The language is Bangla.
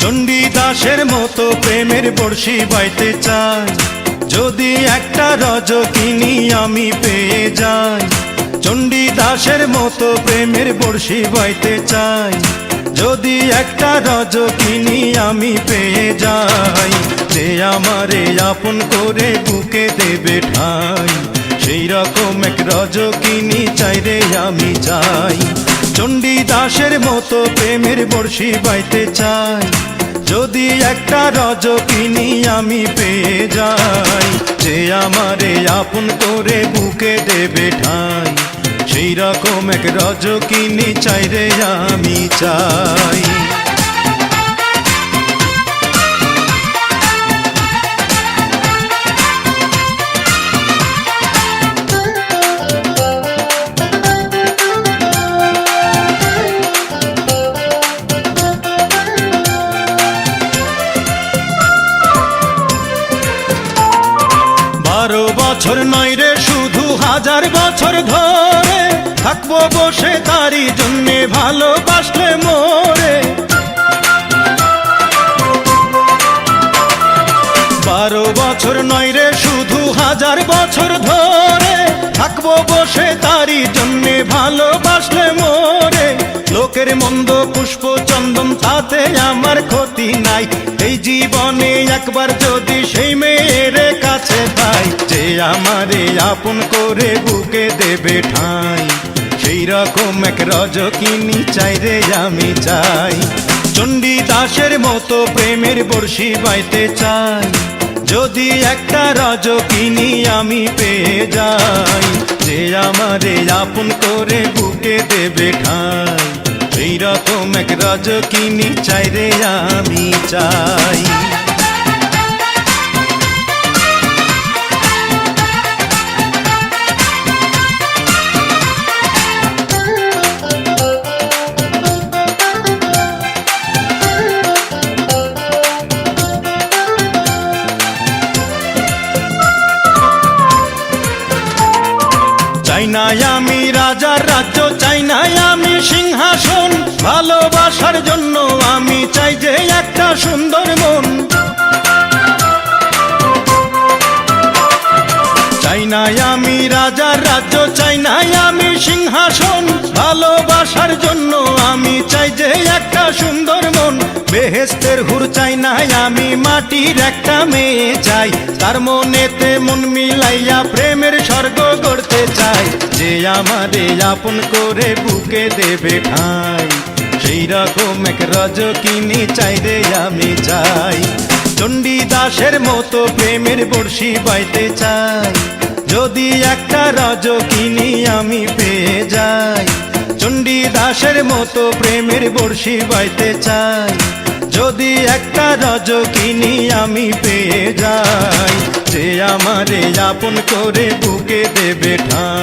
চণ্ডী দাসের মতো প্রেমের বর্ষি বাইতে চাই, যদি একটা রজকিনী আমি পেয়ে যাই। চণ্ডী দাসের মতো প্রেমের বর্ষি বাইতে চাই, যদি একটা রজকিনী আমি পেয়ে যাই। যে আমারে আপন করে বুকে দেবে ঠাই, সেই রকম এক রজকিনী চাই রে আমি চাই। চণ্ডী দাসের মতো প্রেমের বর্ষি বাইতে চাই, যদি একটা রজকিনী আমি পেয়ে যাই। যে আমারে আপন করে বুকে দেবে ঠাই, সেই রকম এক রজকিনী চাই রে আমি চাই। বারো বছর নয় রে শুধু 1000 বছর ধরে থাকবো বসে তারই জন্যে ভালোবাসলে মোরে। 12 বছর নয় রে শুধু 1000 বছর ধরে থাকবো বসে তারই জন্যে ভালোবাসলে মোরে। লোকের মন্দ পুষ্প চন্দন তাতে আমার ক্ষতি নাই, এই জীবনে একবার যদি সেই মেয়ের কাছে পাই। যে আমারে আপন করে বুকে দেবে ঠাই, সেই রকম এক রজকিনী চাই রে আমি চাই। চণ্ডী দাসের মতো প্রেমের বর্ষি বাইতে চাই, যদি একটা রজকিনী আমি পেয়ে যাই। যে আমারে আপন করে বুকে দেবে ঠাই, সেই রকম এক রজকিনী চাই রে আমি চাই। চাই না আমি রাজার রাজ্য, চাই না আমি সিংহাসন, ভালোবাসার জন্য আমি চাই যে একটা সুন্দর মন। চাই না আমি রাজার রাজ্য, চাই না আমি সিংহাসন, ভালোবাসার জন্য আমি চাই যে একটা সুন্দর মন। বেহেশতের হুর চাই না আমি, মাটির একটা মেয়ে চাই, তার মনেতে মন মিলাইয়া প্রেমের স্বর্গ গড়তে চাই। যে আমারে আপন করে বুকে দেবে ঠাই, সেই রকম এক রজকিনী চাই রে আমি চাই। চণ্ডী দাসের মতো প্রেমের বর্ষি বাইতে চাই, যদি একটা রজকিনী আমি পেয়ে যাই। চণ্ডী দাসের মতো প্রেমের বর্ষি বাইতে চাই, যদি একটা রজকিনী আমি পেয়ে যাই। যে আমারে আপন করে বুকে দেবে ঠাই।